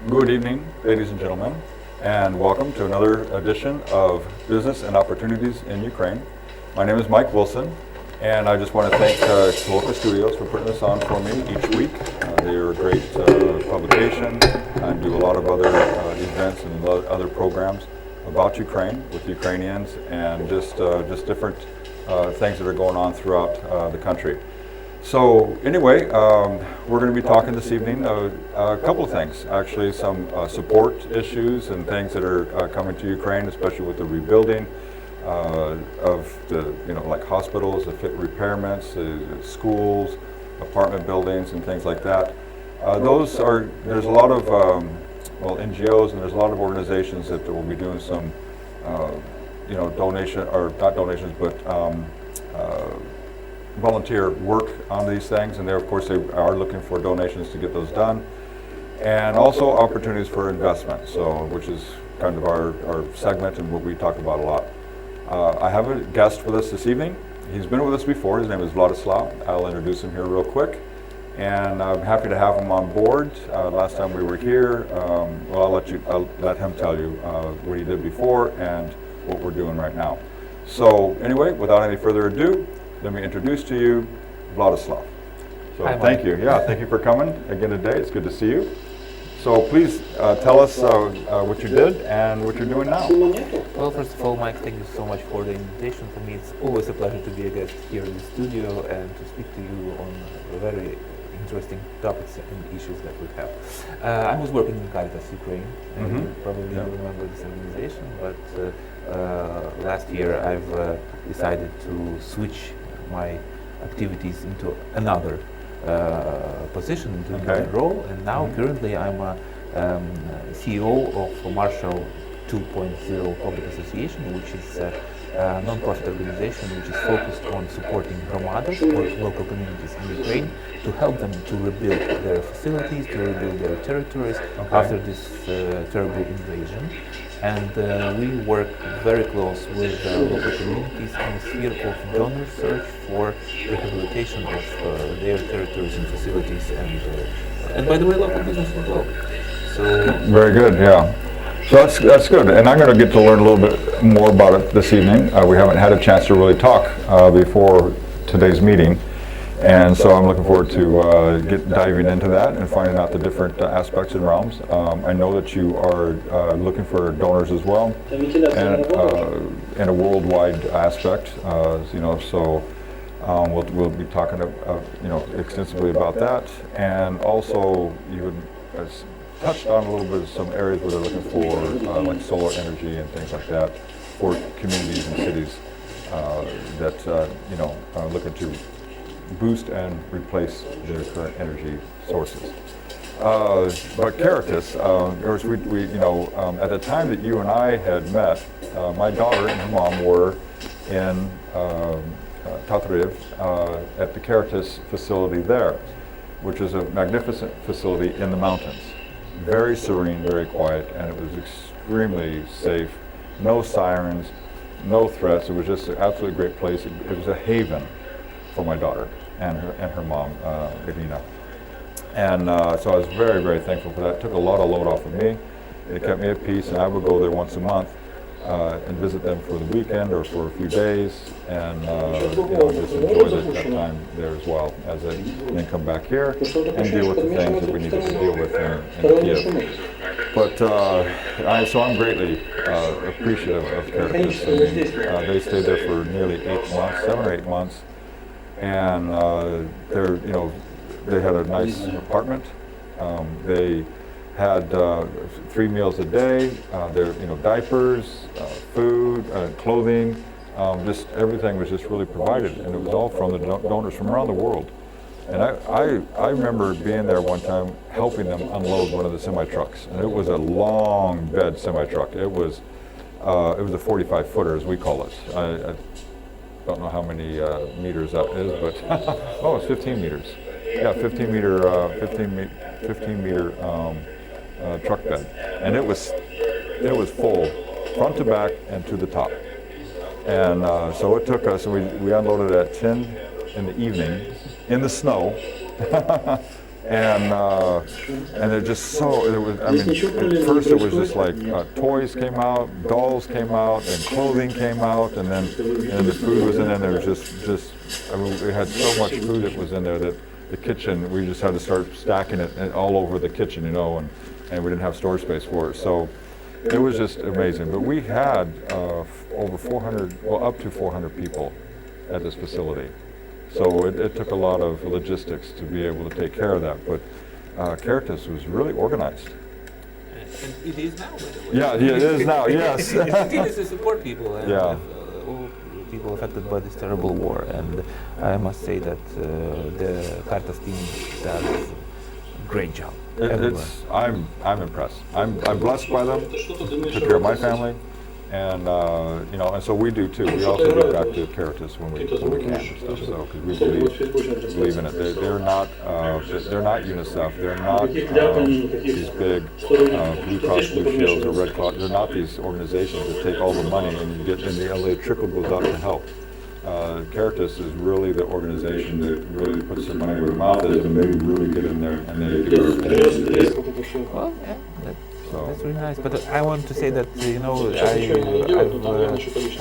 Good evening, ladies and gentlemen, and welcome to another edition of Business and Opportunities in Ukraine. My name is Mike Wilson, and I just want to thank Caritas Studios for putting this on for me each week. They are a great publication and do a lot of other events and other programs about Ukraine with Ukrainians and just different things that are going on throughout the country. So anyway, we're going to be talking this evening a couple of things, actually some support issues and things that are coming to Ukraine, especially with the rebuilding of the, like hospitals, the repairments, schools, apartment buildings and things like that. There's a lot of NGOs and there's a lot of organizations that will be doing some donation, or not donations, but volunteer work on these things, and of course they are looking for donations to get those done, and also opportunities for investment, which is kind of our segment and what we talk about a lot. I have a guest with us this evening. He's been with us before. His name is Vladislav. I'll introduce him here real quick, and I'm happy to have him on board. Last time we were here, I'll let him tell you what he did before and what we're doing right now. So anyway, without any further ado, let me introduce to you Vladislav. So Hi, thank you. Yeah, thank you for coming again today. It's good to see you. So please tell us what you did and what you're doing now. Well, first of all, Mike, thank you so much for the invitation. For me, it's always a pleasure to be a guest here in the studio and to speak to you on very interesting topics and issues that we have. I was working in Caritas Ukraine, and you probably remember this organization, but last year I've decided to switch my activities into another position, into another role, and now currently I'm a CEO of Marshall 2.0 Public Association, which is a non-profit organization which is focused on supporting Hromadas, or local communities in Ukraine, to help them to rebuild their facilities, to rebuild their territories after this terrible invasion. And we work very close with local communities in the sphere of donor search for rehabilitation of their territories and facilities, and by the way, local business as well. So very good, yeah. So that's good, and I'm going to get to learn a little bit more about it this evening. We haven't had a chance to really talk before today's meeting, and so I'm looking forward to diving into that and finding out the different aspects and realms. I know that you are looking for donors as well, and in a worldwide aspect. So we'll be talking extensively about that, and also you had touched on a little bit of some areas where they're looking for like solar energy and things like that for communities and cities that are looking to boost and replace their current energy sources. But Caritas, of course, we at the time that you and I had met, my daughter and her mom were in Tatriv at the Caritas facility there, which is a magnificent facility in the mountains. Very serene, very quiet, and it was extremely safe. No sirens, no threats. It was just an absolutely great place. It was a haven for my daughter and her mom, Irina. And so I was very, very thankful for that. It took a lot of load off of me. It kept me at peace, and I would go there once a month and visit them for the weekend or for a few days, and just enjoy that time there as well, as I then come back here and deal with the things that we needed to deal with in Kiev. But so I'm greatly appreciative of Caritas. I mean, they stayed there for nearly 7 or 8 months, and they had a nice apartment. They had 3 meals a day, their diapers, food, clothing, just everything was just really provided, and it was all from the donors from around the world. And I remember being there one time helping them unload one of the semi-trucks, and it was a long bed semi-truck. It was a 45-footer, as we call it. I don't know how many meters that is, but it's 15 meters. Yeah, 15 meter truck bed, and it was full, front to back and to the top. And so it took us, and we unloaded at 10 in the evening in the snow and they're just so. It was. I mean, at first it was just like toys came out, dolls came out, and clothing came out, and then the food was in there. There was just. I mean, we had so much food that was in there that the kitchen, we just had to start stacking it all over the kitchen, you know, and we didn't have storage space for it. So it was just amazing. But we had over 400, well, up to 400 people at this facility. So it took a lot of logistics to be able to take care of that. But Caritas was really organized. And it is now, by the way. Yeah, it is now, yes. It continues to support people. And Yeah. all people affected by this terrible war. And I must say that the Caritas team does a great job. I'm impressed. I'm blessed by them. Took care of my family, and you know, and so we do too. We also give back to Caritas when we can and stuff. So because we believe in it. They're not UNICEF. They're not these big Blue Cross Blue Shields or Red Cross. They're not these organizations that take all the money and you get, and the LA trickle goes out to help. Caritas is really the organization that really puts their money where their mouth is, and they really get in there and they give it. Well, yeah, that's really nice. But I want to say that you know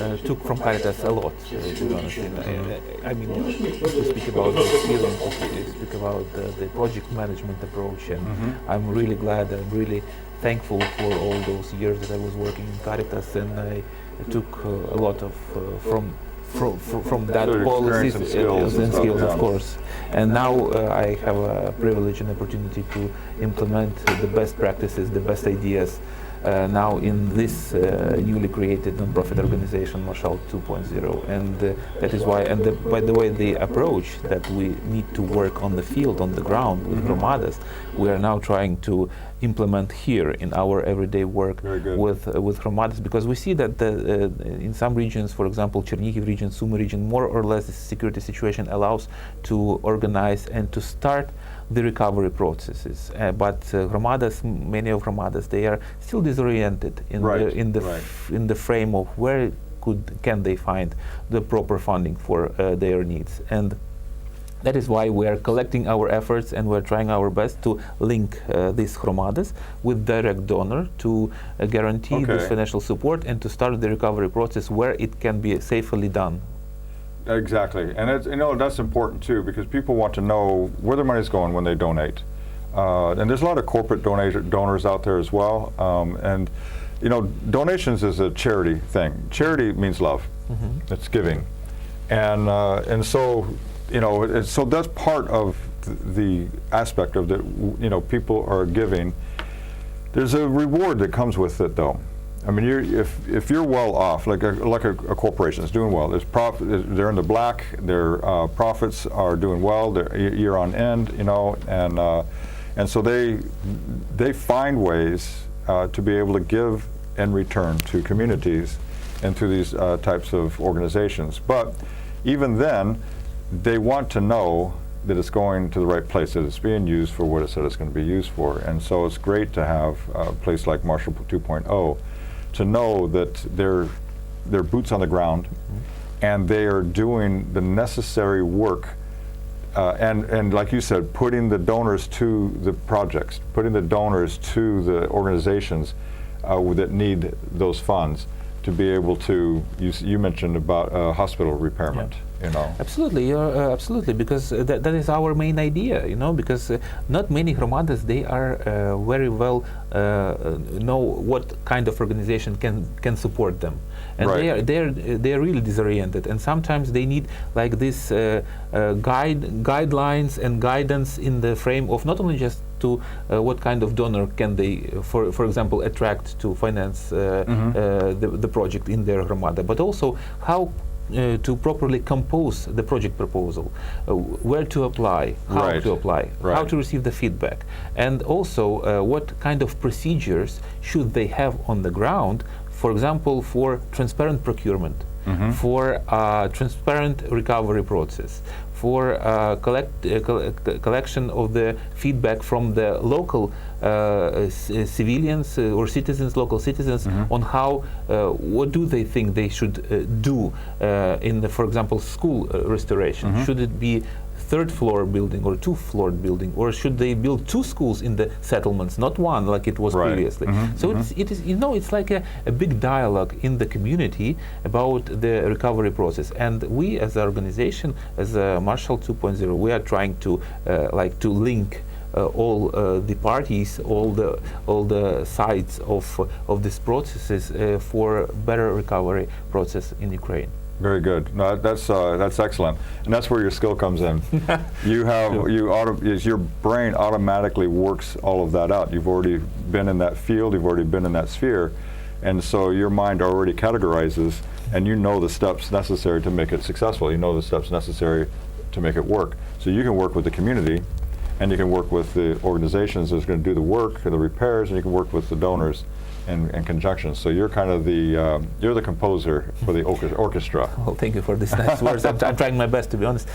I've took from Caritas a lot. To be honest, I mean, to speak about the experience, to speak about the project management approach, and I'm really glad. I'm really thankful for all those years that I was working in Caritas, and I took a lot of from that policies and skills, of course. And now I have a privilege and opportunity to implement the best practices, the best ideas now in this newly created non-profit organization, Marshall 2.0. And that is why, and by the way, the approach that we need to work on the field, on the ground with Hromadas, we are now trying to implement here in our everyday work with Hromadas, because we see that in some regions, for example, Chernihiv region, Sumy region, more or less the security situation allows to organize and to start the recovery processes. But Hromadas, many of Hromadas, they are still disoriented in the frame of where can they find the proper funding for their needs. And that is why we are collecting our efforts and we're trying our best to link these Hromadas with direct donor to guarantee this financial support and to start the recovery process where it can be safely done. Exactly, and it's, you know, that's important too, because people want to know where their money is going when they donate. And there's a lot of corporate donors out there as well. And you know, donations is a charity thing. Charity means love. It's giving, and so you know, so that's part of the aspect of that. You know, people are giving. There's a reward that comes with it, though. I mean, if you're well off, like a corporation is doing well, there's they're in the black, their profits are doing well, they're year on end, you know, and so they find ways to be able to give and return to communities and to these types of organizations. But even then, they want to know that it's going to the right place, that it's being used for what it said it's going to be used for. And so it's great to have a place like Marshall 2.0 to know that they're boots on the ground and they are doing the necessary work and like you said, putting the donors to the projects, putting the donors to the organizations that need those funds to be able to, you mentioned about hospital repairment. You know. Absolutely, absolutely, because that is our main idea, you know, because not many Hromadas, they are very well know what kind of organization can support them, and they are really disoriented, and sometimes they need like this guidelines and guidance in the frame of not only just to what kind of donor can they, for example, attract to finance the project in their Hromada, but also how to properly compose the project proposal, where to apply, how to apply, how to receive the feedback, and also what kind of procedures should they have on the ground, for example, for transparent procurement, for transparent recovery process, for collection of the feedback from the local civilians or citizens, local citizens, on how, what do they think they should do in the, for example, school restoration? Should it be third-floor building or two-floor building, or should they build 2 schools in the settlements, not one like it was previously? So it is, it's like a big dialogue in the community about the recovery process, and we as an organization, as Marshall 2.0, we are trying to to link all the parties, all the sides of these processes for better recovery process in Ukraine. Very good. No, that's excellent, and that's where your skill comes in. Your brain automatically works all of that out. You've already been in that field. You've already been in that sphere, and so your mind already categorizes, and you know the steps necessary to make it successful. You know the steps necessary to make it work. So you can work with the community, and you can work with the organizations that's going to do the work, the repairs, and you can work with the donors in conjunction. So you're kind of you're the composer for the orchestra. Well, thank you for these nice words. I'm trying my best, to be honest.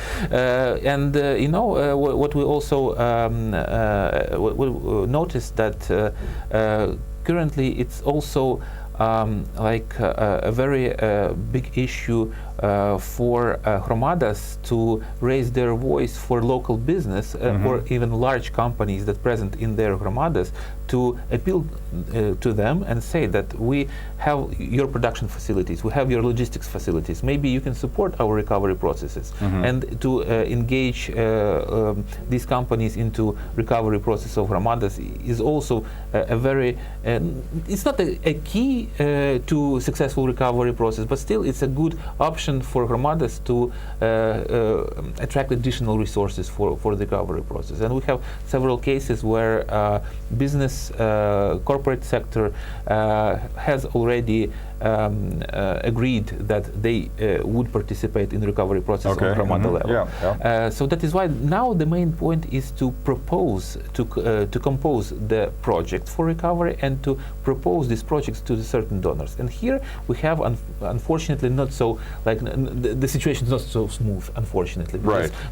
What we also noticed that currently it's also a very big issue for hromadas to raise their voice for local business or even large companies that present in their hromadas, to appeal to them and say that we have your production facilities, we have your logistics facilities, maybe you can support our recovery processes, and to engage these companies into recovery process of hromadas is also a very, it's not a key to successful recovery process, but still it's a good option for hromadas to attract additional resources for the recovery process. And we have several cases where business, corporate sector has already agreed that they would participate in the recovery process on hromada level. So that is why now the main point is to propose, to compose the project for recovery and to propose these projects to the certain donors. And here we have, unfortunately, not so, the situation is not so smooth, unfortunately,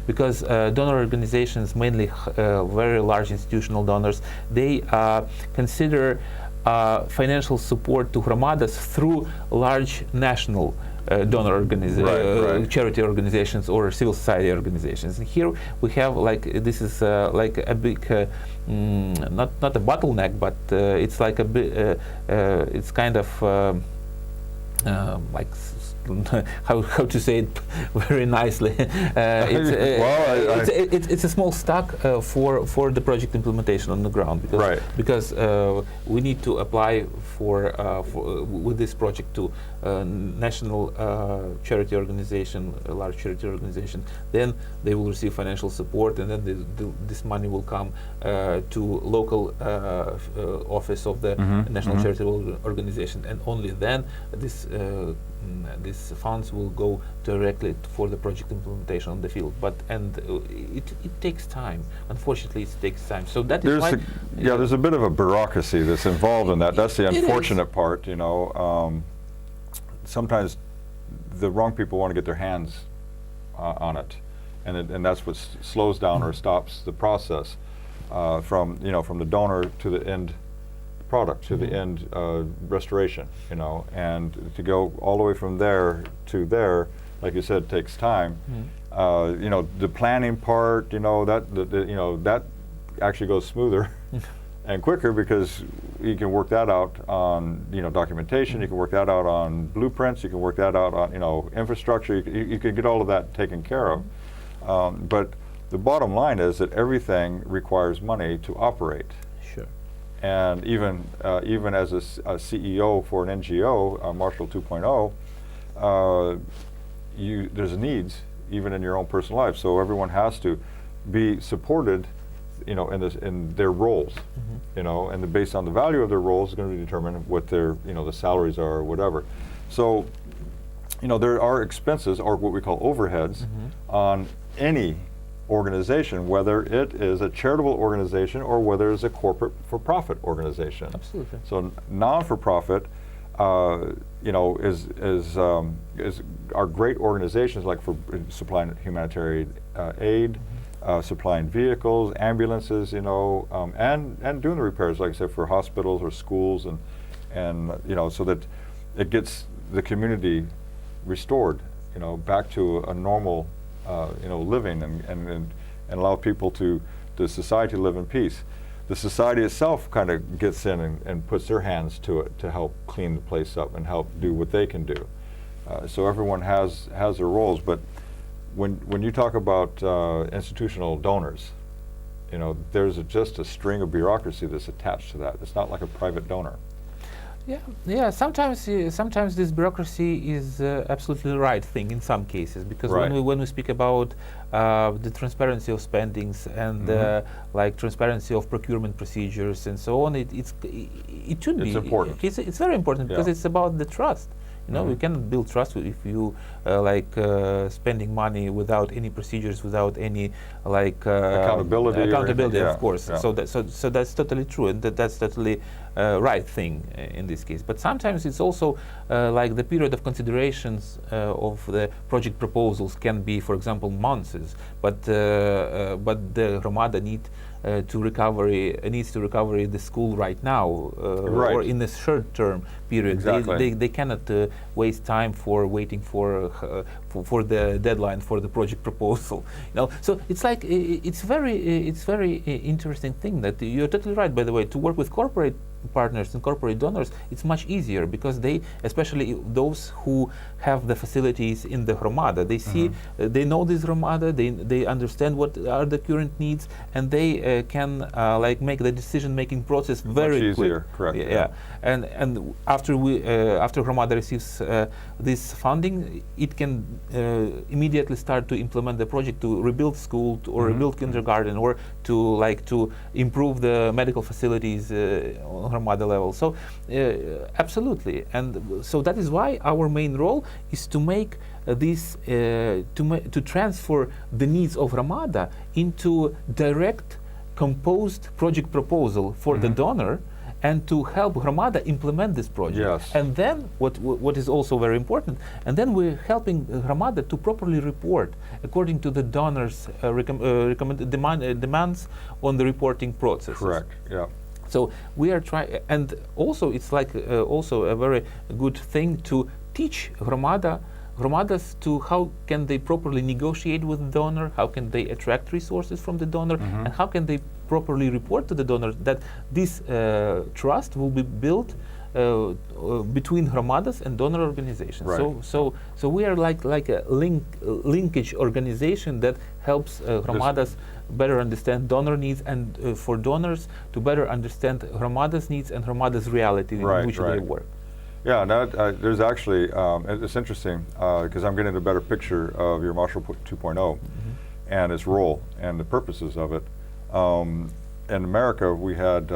because donor organizations, mainly very large institutional donors, they consider financial support to hromadas through large national donor charity organizations or civil society organizations. And here we have this is like a big, not a bottleneck, but it's like a bit, it's kind of like how to say it very nicely. It's a small stock for the project implementation on the ground, because we need to apply for with this project to national charity organization, a large charity organization. Then they will receive financial support, and then this money will come to local office of the national charity organization, and only then these funds will go directly for the project implementation on the field. But it takes time. Unfortunately, it takes time. So that is why there's a bit of a bureaucracy that's involved in that. That's the unfortunate part. Sometimes the wrong people want to get their hands on it, and that's what slows down or stops the process from the donor to the end product, to the end restoration, and to go all the way from there to there, like you said, takes time. The planning part, that actually goes smoother and quicker, because you can work that out on documentation, you can work that out on blueprints, you can work that out on infrastructure, you can get all of that taken care of. But the bottom line is that everything requires money to operate. And even as a CEO for an NGO, Marshall 2.0, there's needs even in your own personal life. So everyone has to be supported, in their roles, and based on the value of their roles is going to determine what their the salaries are or whatever. So there are expenses, or what we call overheads, on any organization, whether it is a charitable organization or whether it's a corporate for-profit organization. Absolutely. So non-for-profit, is are great organizations, like for supplying humanitarian aid, supplying vehicles, ambulances, and doing the repairs, like I said, for hospitals or schools, and so that it gets the community restored, back to a normal living and allow people the society to live in peace. The society itself kind of gets in and puts their hands to it to help clean the place up and help do what they can do. So everyone has their roles, but when you talk about institutional donors, there's just a string of bureaucracy that's attached to that. It's not like a private donor. Yeah. Sometimes this bureaucracy is absolutely the right thing in some cases, because Right. when we speak about the transparency of spendings and like transparency of procurement procedures and so on, it should be. It's important. It's very important because it's about the trust. You cannot build trust if you spending money without any procedures, without any accountability. Accountability, Yeah, of course. yeah. So that's totally true, and that's totally right thing in this case. But sometimes it's also like the period of considerations of the project proposals can be, for example, months. But the Hromada needs to recover the school right now, Right. or in a short-term period. Exactly. They cannot waste time for waiting for the deadline for the project proposal. So it's like it's very interesting thing that you're totally right. By the way, to work with corporate partners and corporate donors, it's much easier because they, especially those who have the facilities in the Hromada, they see, they know this Hromada, they understand what are the current needs, and they can make the decision-making process very much easier. quick. Correct. Yeah. And after Hromada receives this funding, it can immediately start to implement the project to rebuild school or rebuild kindergarten, or to improve the medical facilities on Hromada level. So absolutely, and so that is why our main role is to make this to transfer the needs of Hromada into direct composed project proposal for the donor, and to help Hromada implement this project. Yes. And then what is also very important, and then we're helping Hromada to properly report according to the donors' demands on the reporting processes. Correct. Yeah. So we are trying, and also it's like also a very good thing to teach Hromadas to how can they properly negotiate with the donor, how can they attract resources from the donor, and how can they properly report to the donor that this trust will be built between Hromadas and donor organizations. Right. So we are like a linkage organization that helps Hromadas better understand donor needs, and for donors to better understand Hromadas needs and Hromadas reality in which they work. Yeah, there's actually, it's interesting because I'm getting a better picture of your Marshall 2.0 and its role and the purposes of it. In America, we have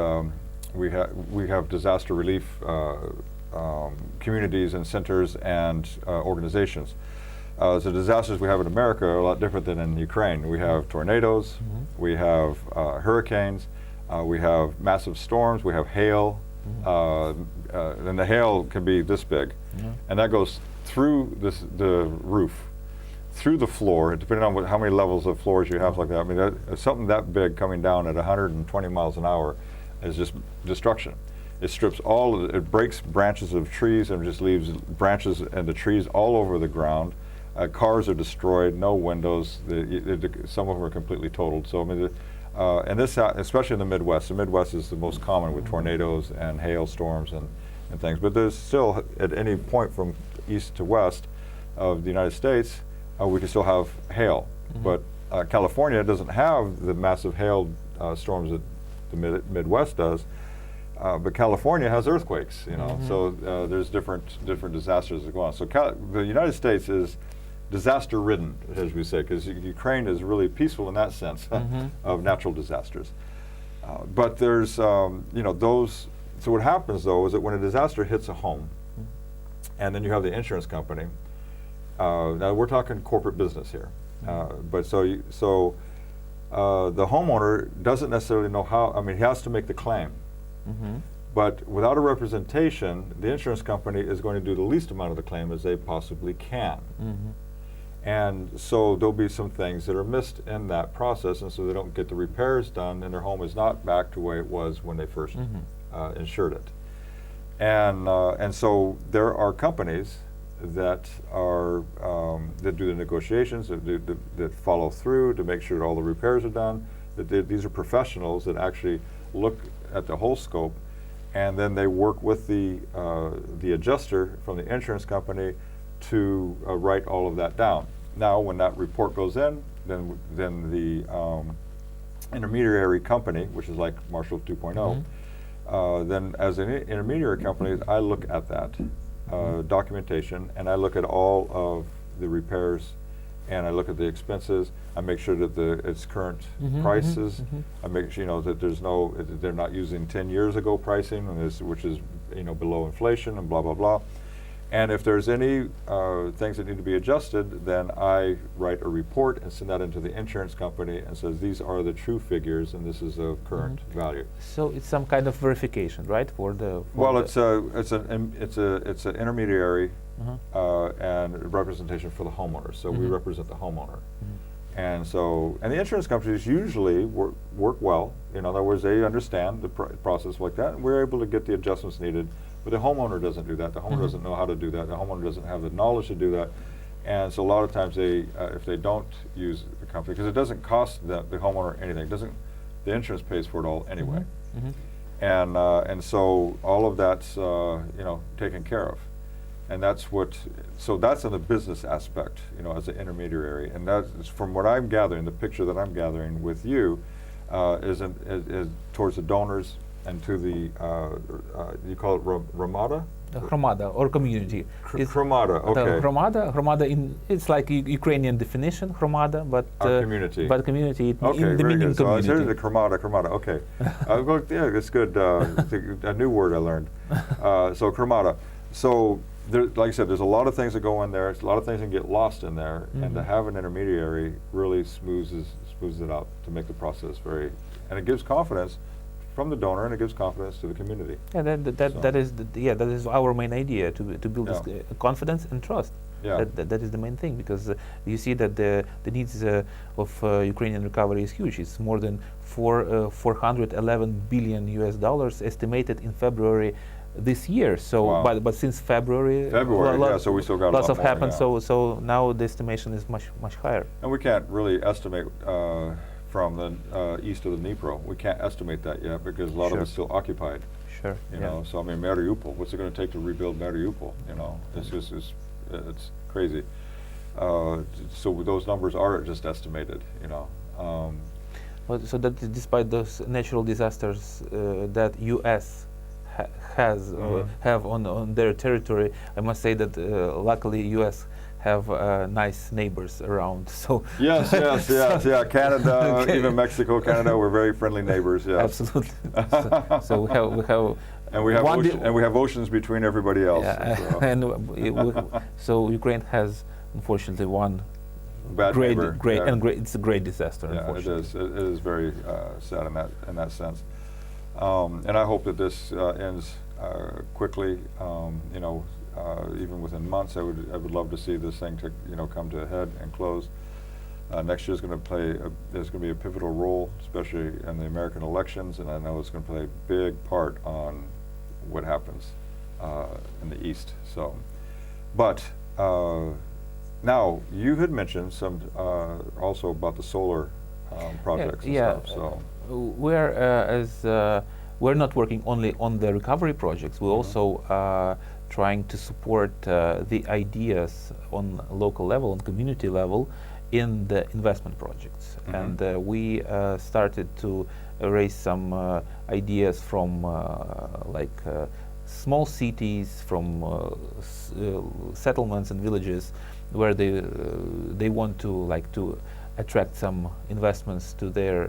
disaster relief communities and centers and organizations. The disasters we have in America are a lot different than in Ukraine. We have tornadoes, we have hurricanes, we have massive storms, we have hail. And the hail can be this big, and that goes through the roof, through the floor, depending on how many levels of floors you have like that. I mean, something that big coming down at 120 miles an hour is just destruction. It strips it breaks branches of trees and just leaves branches and the trees all over the ground. Cars are destroyed, no windows. Some of them are completely totaled. So I mean, and this, especially in the Midwest. The Midwest is the most common with tornadoes and hailstorms and things. But there's still, at any point from east to west of the United States, we can still have hail. But California doesn't have the massive hail storms that the Midwest does. But California has earthquakes, So there's different disasters that go on. So the United States is disaster-ridden, as we say, because Ukraine is really peaceful in that sense of natural disasters. But there's, those. So what happens though is that when a disaster hits a home, and then you have the insurance company. Now we're talking corporate business here, but the homeowner doesn't necessarily know how. I mean, he has to make the claim. But without a representation, the insurance company is going to do the least amount of the claim as they possibly can. And so there'll be some things that are missed in that process, and so they don't get the repairs done, and their home is not back to the way it was when they first insured it. And so there are companies that are that do the negotiations, that follow through to make sure all the repairs are done. These are professionals that actually look at the whole scope, and then they work with the adjuster from the insurance company to write all of that down. Now, when that report goes in, then the intermediary company, which is like Marshall 2.0, then as an intermediary company, I look at that documentation, and I look at all of the repairs, and I look at the expenses. I make sure that it's current prices. I make sure that they're not using 10 years ago pricing, which is below inflation and blah blah blah. And if there's any things that need to be adjusted, then I write a report and send that into the insurance company and says these are the true figures and this is a current value. So it's some kind of verification, right? It's an intermediary and representation for the homeowner. So we represent the homeowner, and the insurance companies usually work well. In other words, they understand the process like that, and we're able to get the adjustments needed. But the homeowner doesn't do that. The homeowner doesn't know how to do that. The homeowner doesn't have the knowledge to do that. And so a lot of times if they don't use the company, because it doesn't cost the homeowner anything. The insurance pays for it all anyway. And so all of that's taken care of. And that's in the business aspect, as an intermediary. And that's from what I'm gathering, the picture that I'm gathering with you is towards the donors and to the, you call it Ramada? Hromada or community. Hromada, okay. Hromada it's like Ukrainian definition, Hromada, but community. But community Okay, in the very meaning good. So I community. heard the Hromada, okay. Yeah, it's good. A new word I learned. So Hromada. So like I said, there's a lot of things that go in there. There's a lot of things that get lost in there, and to have an intermediary really smooths it out to make the process and it gives confidence from the donor, and it gives confidence to the community. Yeah, that is our main idea, to build this confidence and trust. Yeah. That is the main thing, because you see that the needs of Ukrainian recovery is huge. It's more than $411 billion estimated in February this year. So, wow. but since February, so we still got lots a lot of more, happened. yeah. So now the estimation is much higher. And we can't really estimate from the east of the Dnipro. We can't estimate that yet because a lot of it's still occupied. Sure. You know, so I mean, Mariupol. What's it going to take to rebuild Mariupol? It's just it's crazy. So those numbers are just estimated. So that despite those natural disasters that U.S. have on their territory, I must say that luckily U.S. have nice neighbors around. So yes, Canada, even Mexico, Canada, we're very friendly neighbors. Yes, absolutely. So we have oceans between everybody else. Yeah. So Ukraine has unfortunately one bad neighbor. It's a great disaster. Yeah, it is. It is very sad in that sense. And I hope that this ends quickly. Even within months, I would love to see this thing to come to a head and close. Next year is going to there's going to be a pivotal role, especially in the American elections, and I know it's going to play a big part on what happens in the East. So, but now you had mentioned some also about the solar projects and stuff. So we're not working only on the recovery projects. We're also trying to support the ideas on local level, on community level, in the investment projects. And we started to raise some ideas from small cities, from settlements and villages, where they want to attract some investments to their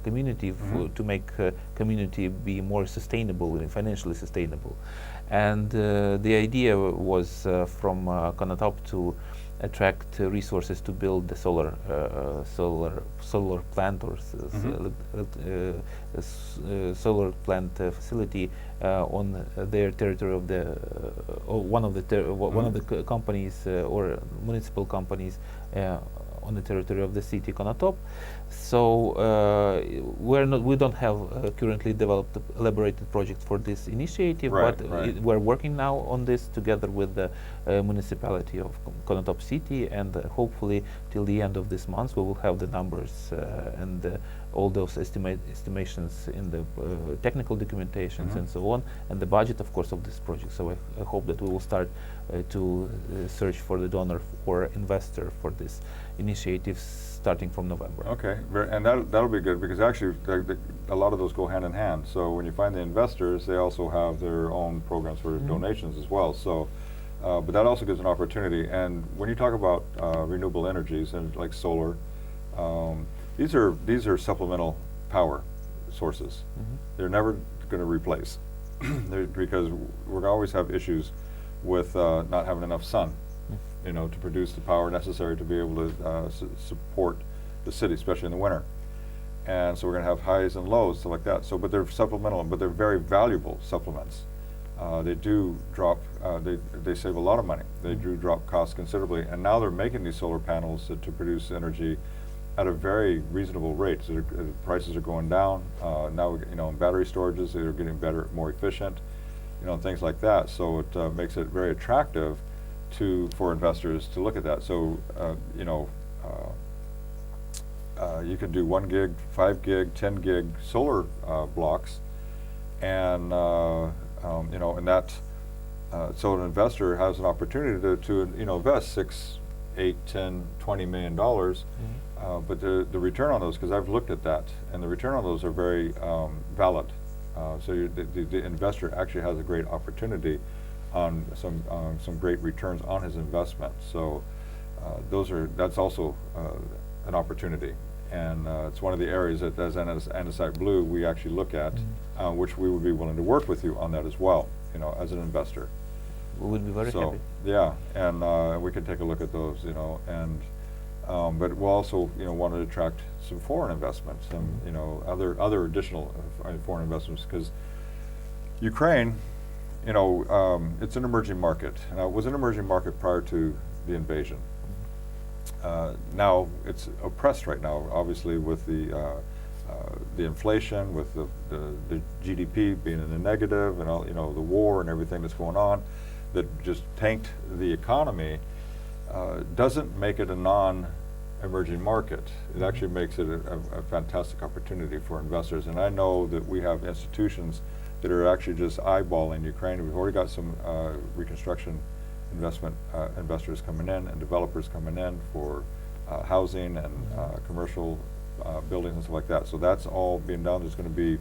community to make community be more sustainable and financially sustainable. And the idea was from Konotop to attract resources to build the solar plant or solar plant facility on their territory of one of the companies or municipal companies on the territory of the city Konotop. So we don't have currently developed elaborated project for this initiative, Right, but right. we're working now on this together with the municipality of Konotop city, and hopefully till the end of this month we will have the numbers and all those estimations in the technical documentations and so on, and the budget, of course, of this project. So I hope that we will start to search for the donor or investor for this initiative starting from November. Okay, and that'll be good, because actually a lot of those go hand in hand. So when you find the investors, they also have their own programs for donations as well. So, but that also gives an opportunity. And when you talk about renewable energies and like solar, these are supplemental power sources. They're never going to replace, because we're gonna always have issues with not having enough sun, you know, to produce the power necessary to be able to support the city, especially in the winter. And so we're going to have highs and lows, stuff like that. So, but they're supplemental, but they're very valuable supplements. They do drop, they save a lot of money. They do drop costs considerably, and now they're making these solar panels to produce energy at a very reasonable rate. So prices are going down. Now, you know, battery storages, they're getting better, more efficient, you know, and things like that. So it makes it very attractive for investors to look at that. So, you know, you can do 1 gig, 5 gig, 10 gig solar blocks, and you know, and that so an investor has an opportunity to you know, invest $6, $8, $10, $20 million. But the return on those, because I've looked at that, and the return on those are very valid. So the investor actually has a great opportunity on some great returns on his investment. So that's also an opportunity, and it's one of the areas that as Andesite Blue we actually look at, which we would be willing to work with you on that as well, you know, as an investor. We would be very happy. Yeah, and we can take a look at those, you know, and but we'll also, you know, want to attract some foreign investments and you know, other additional foreign investments, because Ukraine, you know, it's an emerging market. Now, it was an emerging market prior to the invasion. Now it's oppressed right now, obviously, with the inflation, with the GDP being in the negative, and all, you know, the war and everything that's going on, that just tanked the economy. Doesn't make it a non-emerging market. It actually makes it a fantastic opportunity for investors. And I know that we have institutions that are actually just eyeballing Ukraine. We've already got some reconstruction investors coming in and developers coming in for housing and commercial buildings and stuff like that. So that's all being done. There's going to be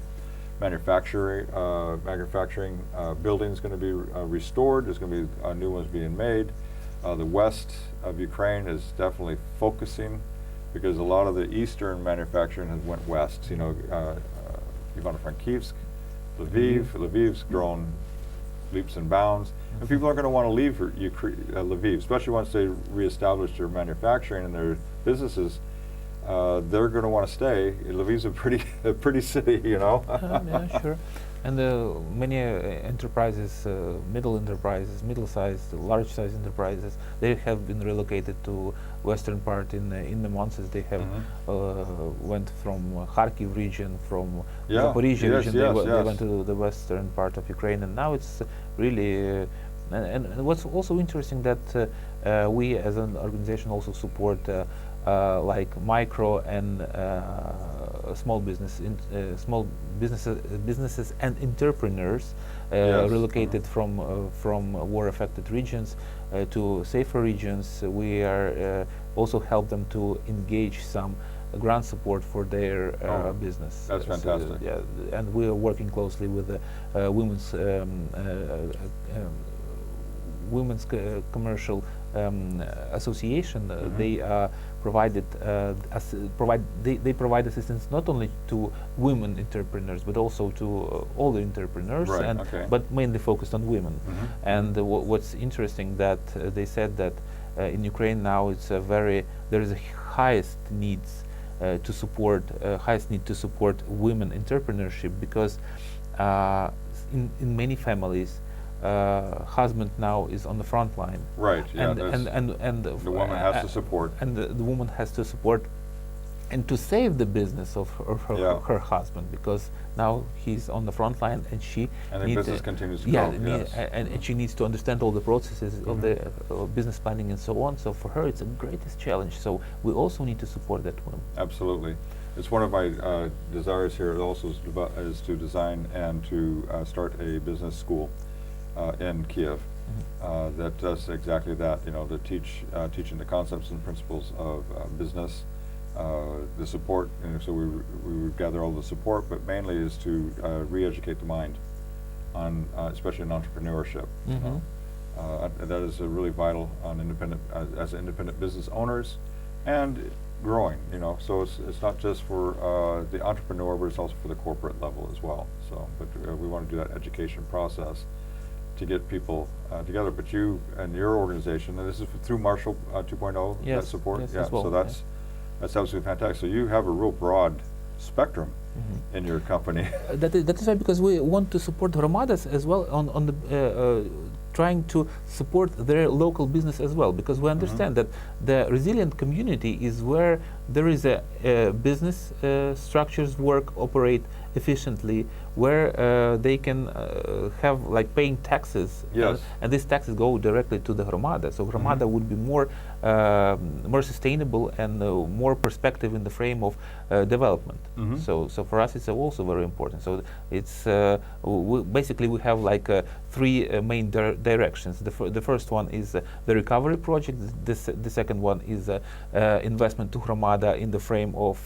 manufacturing buildings going to be restored. There's going to be new ones being made. The west of Ukraine is definitely focusing, because a lot of the eastern manufacturing has went west. You know, Ivano-Frankivsk, Lviv's grown leaps and bounds, and people are going to want to leave Lviv, especially once they reestablish their manufacturing and their businesses. They're going to want to stay. Lviv's a pretty city, you know. Yeah, sure. And many enterprises, middle-sized, large-sized enterprises, they have been relocated to western part in the months. They have went from Kharkiv region, from Zaporizhia region. They went to the western part of Ukraine, and now it's really. And what's also interesting that we as an organization also support like micro and small businesses and entrepreneurs relocated from war-affected regions to safer regions. We are also help them to engage some grant support for their business. That's fantastic. Yeah, and we are working closely with the women's commercial association. They they provide assistance not only to women entrepreneurs but also to all the entrepreneurs, but mainly focused on women. And what's interesting that they said that in Ukraine now it's there is a highest need to support women entrepreneurship, because in many families husband now is on the front line. Right. Yeah. And the woman has to support. And the woman has to support and to save the business of her husband, because now he's on the front line and she and the business continues to grow. Yes. And she needs to understand all the processes of the business planning and so on. So for her, it's a greatest challenge. So we also need to support that woman. Absolutely. It's one of my desires here also is to design and to start a business school in Kiev that does exactly that. To teaching the concepts and principles of business, the support. And so we would gather all the support, but mainly is to re-educate the mind on, especially in entrepreneurship. That is really vital on as independent business owners and growing. So it's not just for the entrepreneur, but it's also for the corporate level as well. So, but we want to do that education process to get people together. But you and your organization, and this is through Marshall 2.0, that support. Yes, yeah. as well, So that's absolutely fantastic. So you have a real broad spectrum in your company. That is right, because we want to support Hromadas as well on the trying to support their local business as well, because we understand that the resilient community is where there is a business structures operate efficiently, where they can have like paying taxes, Yes. and these taxes go directly to the Hromada. So Hromada would be more sustainable and more perspective in the frame of development. So for us it's also very important. So it's basically we have like three main directions. The first one is the recovery project. The second one is investment to Hromada in the frame of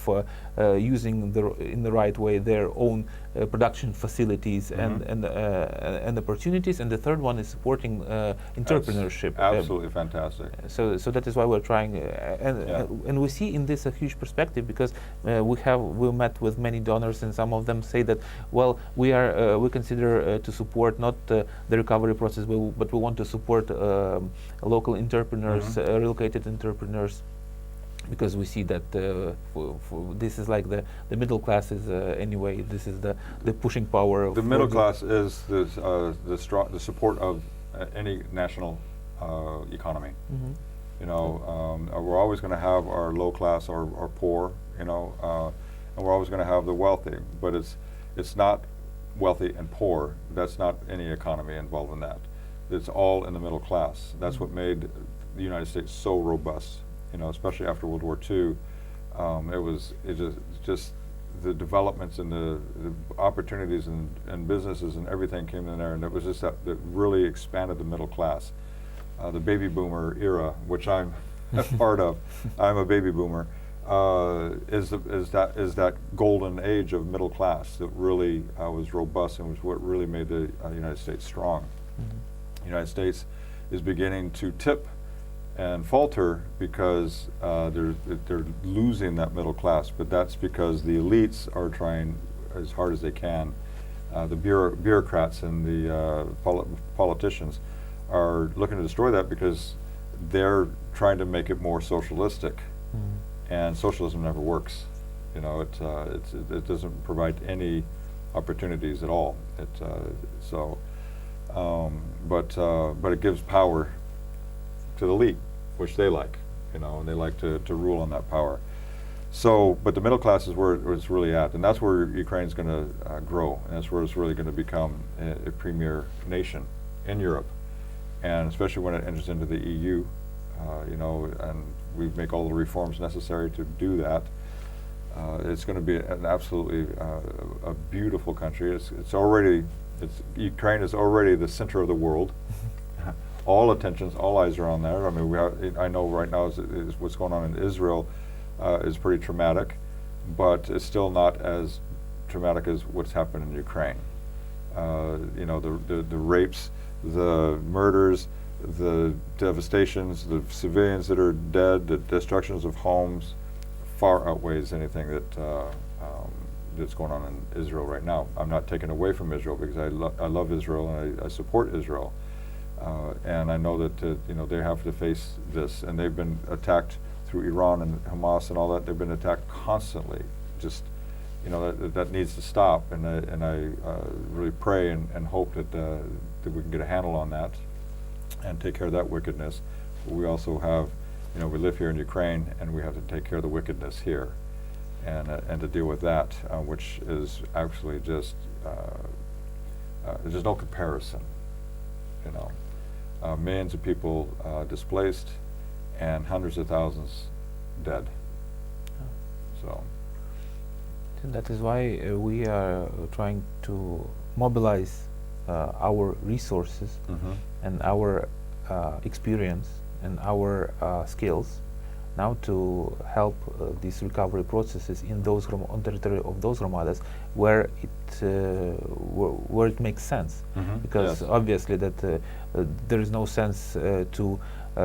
using in the right way their own production facilities and opportunities. And the third one is supporting entrepreneurship. That's absolutely fantastic. So that is why we're trying, and we see in this a huge perspective, because we met with many donors, and some of them say that, well, we consider to support not the recovery process, but we want to support local entrepreneurs, relocated entrepreneurs, because we see that this is like the middle class is anyway. This is the pushing power of the middle class is the support of any national economy. We're always going to have our low class or poor, and we're always going to have the wealthy. But it's not wealthy and poor. That's not any economy involved in that. It's all in the middle class. That's what made the United States so robust. Especially after World War II, it just the developments and the opportunities and businesses and everything came in there, and it was just that really expanded the middle class. The baby boomer era, which I'm a part of, I'm a baby boomer, is that golden age of middle class that really was robust and was what really made the United States strong. The United States is beginning to tip and falter because they're losing that middle class, but that's because the elites are trying as hard as they can. The bureaucrats and the politicians are looking to destroy that because they're trying to make it more socialistic, and socialism never works. It doesn't provide any opportunities at all. But it gives power to the elite, which they like, and they like to rule on that power. So, but the middle class is where it's really at, and that's where Ukraine's going to grow, and that's where it's really going to become a premier nation in Europe, and especially when it enters into the EU, and we make all the reforms necessary to do that. It's going to be an absolutely a beautiful country. Ukraine is already the center of the world. All attentions, all eyes are on there. I mean, I know right now is what's going on in Israel is pretty traumatic, but it's still not as traumatic as what's happened in Ukraine. The rapes, the murders, the devastations, the civilians that are dead, the destructions of homes, far outweighs anything that's going on in Israel right now. I'm not taking away from Israel because I love Israel and I support Israel. And I know that they have to face this, and they've been attacked through Iran and Hamas and all that. They've been attacked constantly, just that needs to stop, and I really pray and hope that we can get a handle on that and take care of that wickedness. We also have, we live here in Ukraine, and we have to take care of the wickedness here, and to deal with that, which is actually just there's no comparison. Millions of people displaced, and hundreds of thousands dead. So. That is why we are trying to mobilize our resources and our experience and our skills now to help these recovery processes in those on territory of those Hromadas where it makes sense, because obviously that there is no sense to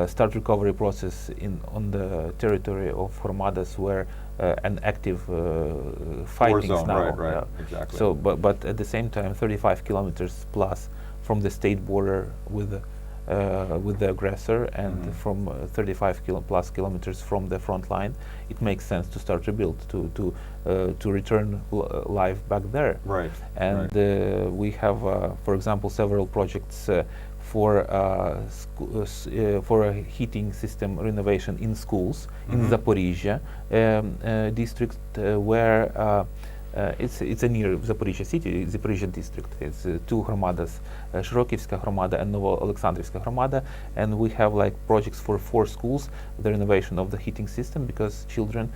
start recovery process on the territory of Hromadas where an active fighting zone, now. right, exactly. So, but at the same time, 35 kilometers plus from the state border with the aggressor, and from 35 plus kilometers from the front line, it makes sense to start rebuild, to return life back there. Right. And we have, for example, several projects for a heating system renovation in schools in Zaporizhia district, where it's a near Zaporizhia city, Zaporizhia district. It's two Hromadas, Shelokivska Hromada and Novo-Alexandrivska Hromada, and we have like projects for 4 schools, the renovation of the heating system, because children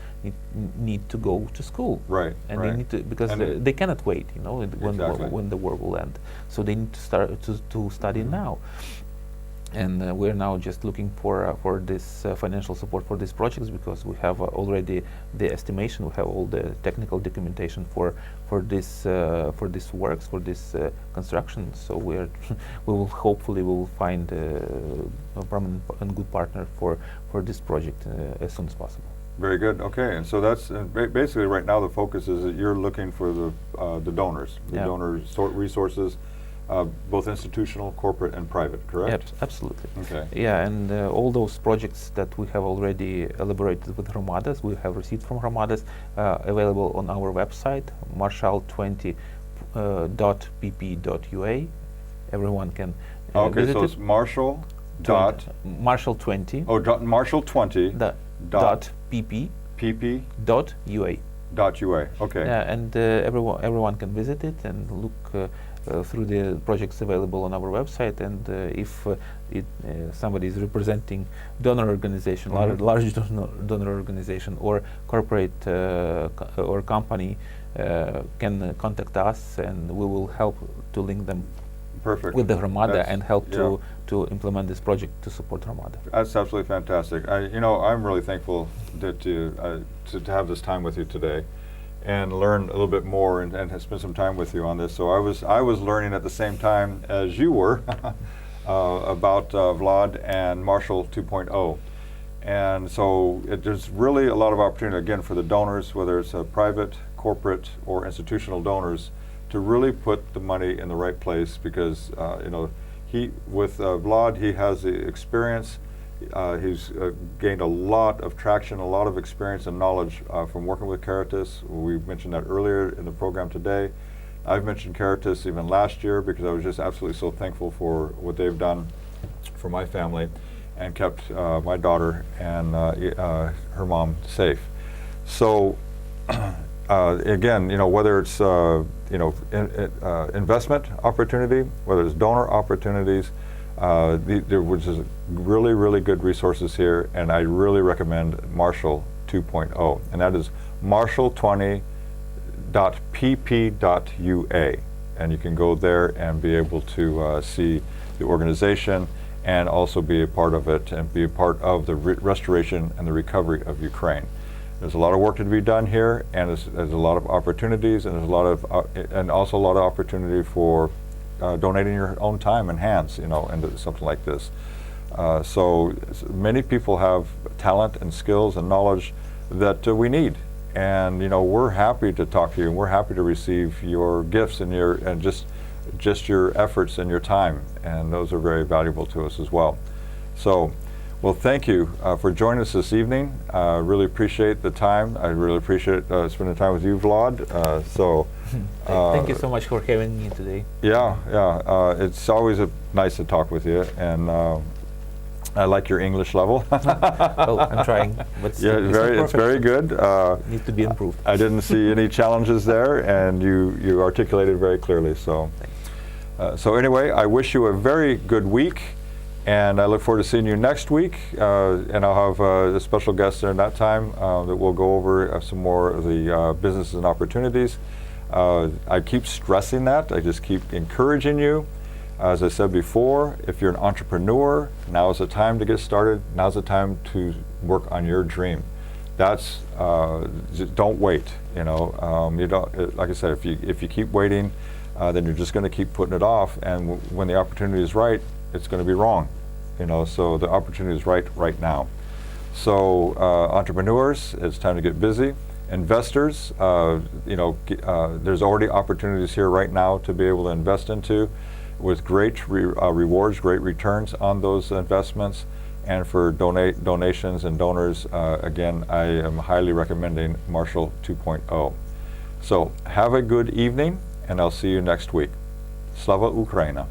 need to go to school. Right. And they need to, because they cannot wait, when the war will end. So they need to start to study now. And we're now just looking for this financial support for these projects, because we have already the estimation, we have all the technical documentation for this works, for this construction. So we will hopefully find a permanent and good partner for this project as soon as possible. Very good. Okay, and so that's basically right now the focus is that you're looking for the donors, resources. Both institutional, corporate, and private, correct? Yep, absolutely. Okay. Yeah, and all those projects that we have already elaborated with Hromadas, we have received from Hromadas, available on our website, marshal20.pp.ua. Everyone can visit so it. it's Marshal 20. Marshal20 dot pp. pp. .ua. .ua. Okay. Yeah, and everyone can visit it and look through the projects available on our website, and if somebody is representing donor organization, large donor organization, or corporate or company, can contact us, and we will help to link them with the Hromada and help to implement this project to support Hromada. That's absolutely fantastic. I'm really thankful to have this time with you today, and learn a little bit more and spend some time with you on this. So I was learning at the same time as you were about Vlad and Marshal 2.0. And so there's really a lot of opportunity, again, for the donors, whether it's private, corporate, or institutional donors, to really put the money in the right place, because Vlad, he has the experience. He's gained a lot of traction, a lot of experience and knowledge from working with Caritas. We mentioned that earlier in the program today. I've mentioned Caritas even last year, because I was just absolutely so thankful for what they've done for my family and kept my daughter and her mom safe. So again, whether it's investment opportunity, whether it's donor opportunities, there was just really, really good resources here, and I really recommend Marshal 2.0, and that is marshal20.pp.ua, and you can go there and be able to see the organization and also be a part of it and be a part of the restoration and the recovery of Ukraine. There's a lot of work to be done here, and there's a lot of opportunities, and there's a lot of and also a lot of opportunity for donating your own time and hands, into something like this. So many people have talent and skills and knowledge that we need, and we're happy to talk to you, and we're happy to receive your gifts and just your efforts and your time, and those are very valuable to us as well. So Well, thank you for joining us this evening. Really appreciate the time. I really appreciate spending time with you, Vlad. Thank you so much for having me today. Yeah. It's always nice to talk with you, and I like your English level. Well, I'm trying, but Yeah, it's very good. Needs to be improved. I didn't see any challenges there, and you articulated very clearly. So, so anyway, I wish you a very good week, and I look forward to seeing you next week. And I'll have a special guest there in that time that will go over some more of the businesses and opportunities. I keep stressing that. I just keep encouraging you. As I said before, if you're an entrepreneur, now is the time to get started. Now's the time to work on your dream. That's just don't wait. You know, you don't. Like I said, if you keep waiting, then you're just going to keep putting it off. And when the opportunity is right, it's going to be wrong. You know, so the opportunity is right now. So entrepreneurs, it's time to get busy. Investors, you know, there's already opportunities here right now to be able to invest into, with great rewards, great returns on those investments. And for donations and donors, again, I am highly recommending Marshall 2.0. So have a good evening, and I'll see you next week. Slava Ukraina.